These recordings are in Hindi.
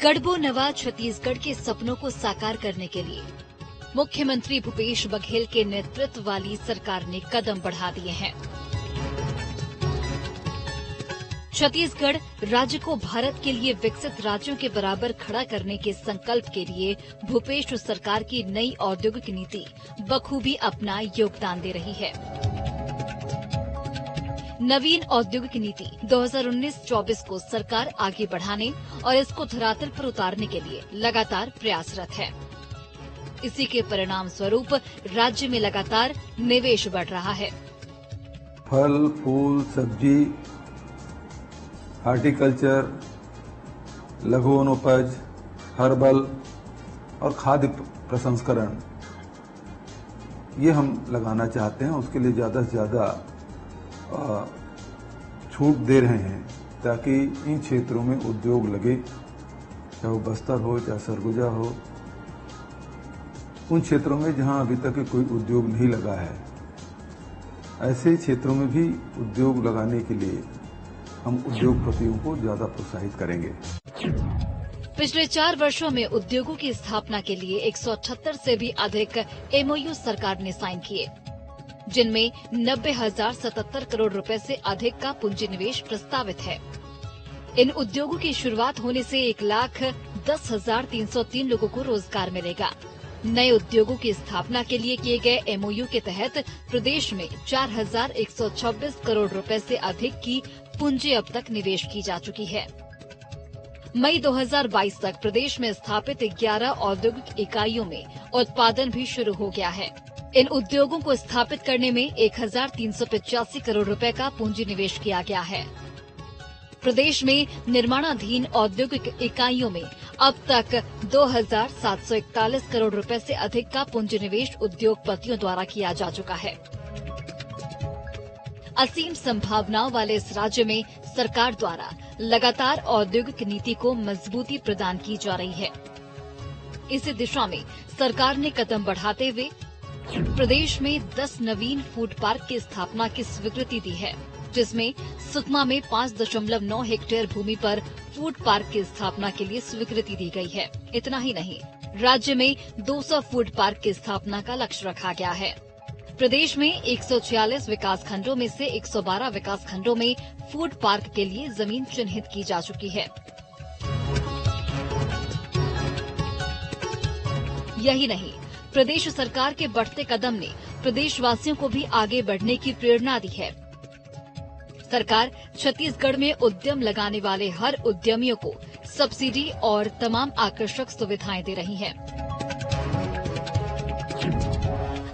गढ़बो नवा छत्तीसगढ़ के सपनों को साकार करने के लिए मुख्यमंत्री भूपेश बघेल के नेतृत्व वाली सरकार ने कदम बढ़ा दिए हैं। छत्तीसगढ़ राज्य को भारत के लिए विकसित राज्यों के बराबर खड़ा करने के संकल्प के लिए भूपेश सरकार की नई औद्योगिक नीति बखूबी अपना योगदान दे रही है। नवीन औद्योगिक नीति 2019-24 को सरकार आगे बढ़ाने और इसको धरातल पर उतारने के लिए लगातार प्रयासरत है। इसी के परिणाम स्वरूप राज्य में लगातार निवेश बढ़ रहा है। फल, फूल, सब्जी, हॉर्टिकल्चर, लघु वनोपज, हर्बल और खाद्य प्रसंस्करण ये हम लगाना चाहते हैं। उसके लिए ज्यादा से ज्यादा छूट दे रहे हैं ताकि इन क्षेत्रों में उद्योग लगे, चाहे वो बस्तर हो चाहे सरगुजा हो। उन क्षेत्रों में जहां अभी तक कोई उद्योग नहीं लगा है, ऐसे क्षेत्रों में भी उद्योग लगाने के लिए हम उद्योगपतियों को ज्यादा प्रोत्साहित करेंगे। पिछले 4 वर्षों में उद्योगों की स्थापना के लिए 178 से भी अधिक एमओयू सरकार ने साइन किए, जिनमें 90,077 करोड़ रुपए से अधिक का पूंजी निवेश प्रस्तावित है। इन उद्योगों की शुरुआत होने से 1,10,303 लोगों को रोजगार मिलेगा। नए उद्योगों की स्थापना के लिए किए गए एमओयू के तहत प्रदेश में 4,126 करोड़ रुपए से अधिक की पूंजी अब तक निवेश की जा चुकी है। मई 2022 तक प्रदेश में स्थापित 11 औद्योगिक इकाइयों में उत्पादन भी शुरू हो गया है। इन उद्योगों को स्थापित करने में 1,385 करोड़ रुपए का पूंजी निवेश किया गया है। प्रदेश में निर्माणाधीन औद्योगिक इकाइयों में अब तक 2,741 करोड़ रुपए से अधिक का पूंजी निवेश उद्योगपतियों द्वारा किया जा चुका है। असीम संभावनाओं वाले इस राज्य में सरकार द्वारा लगातार औद्योगिक नीति को मजबूती प्रदान की जा रही है। इसी दिशा में सरकार ने कदम बढ़ाते हुए प्रदेश में 10 नवीन फूड पार्क की स्थापना की स्वीकृति दी है, जिसमें सुकमा में 5.9 हेक्टेयर भूमि पर फूड पार्क की स्थापना के लिए स्वीकृति दी गई है। इतना ही नहीं, राज्य में 200 फूड पार्क की स्थापना का लक्ष्य रखा गया है। प्रदेश में 146 विकास खंडों में से 112 विकास खंडों में फूड पार्क के लिए जमीन चिन्हित की जा चुकी है। यही नहीं, प्रदेश सरकार के बढ़ते कदम ने प्रदेशवासियों को भी आगे बढ़ने की प्रेरणा दी है। सरकार छत्तीसगढ़ में उद्यम लगाने वाले हर उद्यमियों को सब्सिडी और तमाम आकर्षक सुविधाएं दे रही है।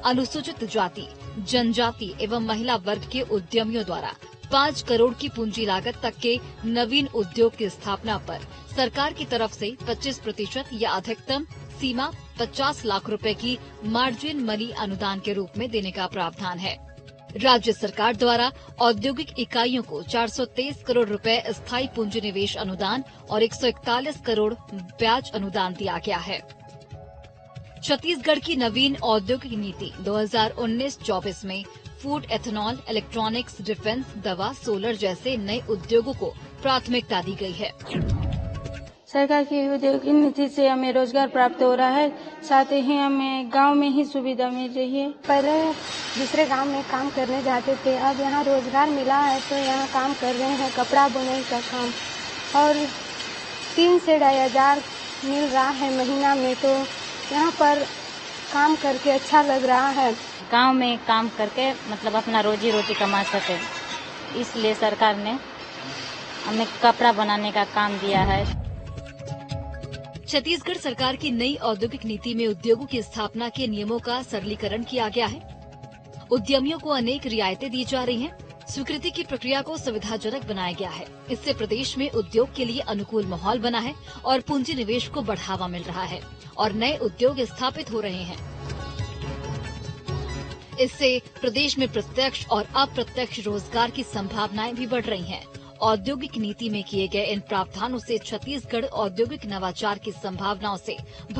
अनुसूचित जाति, जनजाति एवं महिला वर्ग के उद्यमियों द्वारा 5 करोड़ की पूंजी लागत तक के नवीन उद्योग की स्थापना पर सरकार की तरफ से 25% या अधिकतम सीमा 50 लाख रुपए की मार्जिन मनी अनुदान के रूप में देने का प्रावधान है। राज्य सरकार द्वारा औद्योगिक इकाइयों को 423 करोड़ रुपए स्थायी पूंजी निवेश अनुदान और 141 करोड़ ब्याज अनुदान दिया गया है। छत्तीसगढ़ की नवीन औद्योगिक नीति 2019-24 में फूड, एथेनॉल, इलेक्ट्रॉनिक्स, डिफेंस, दवा, सोलर जैसे नए उद्योगों को प्राथमिकता दी गई है। सरकार की औद्योगिक नीति से हमें रोजगार प्राप्त हो रहा है, साथ ही हमें गांव में ही सुविधा मिल रही है। पहले दूसरे गांव में काम करने जाते थे, अब यहाँ रोजगार मिला है तो यहाँ काम कर रहे हैं, कपड़ा बुनाई का काम, और 3 से 2,500 हजार मिल रहा है महीना में, तो यहाँ पर काम करके अच्छा लग रहा है। गांव में काम करके मतलब अपना रोजी रोटी कमा सके, इसलिए सरकार ने हमें कपड़ा बनाने का काम दिया है। छत्तीसगढ़ सरकार की नई औद्योगिक नीति में उद्योगों की स्थापना के नियमों का सरलीकरण किया गया है। उद्यमियों को अनेक रियायतें दी जा रही हैं। स्वीकृति की प्रक्रिया को सुविधाजनक बनाया गया है। इससे प्रदेश में उद्योग के लिए अनुकूल माहौल बना है और पूंजी निवेश को बढ़ावा मिल रहा है और नए उद्योग स्थापित हो रहे हैं। इससे प्रदेश में प्रत्यक्ष और अप्रत्यक्ष रोजगार की संभावनाएं भी बढ़ रही हैं। औद्योगिक नीति में किए गए इन प्रावधानों से छत्तीसगढ़ औद्योगिक नवाचार की संभावनाओं से भर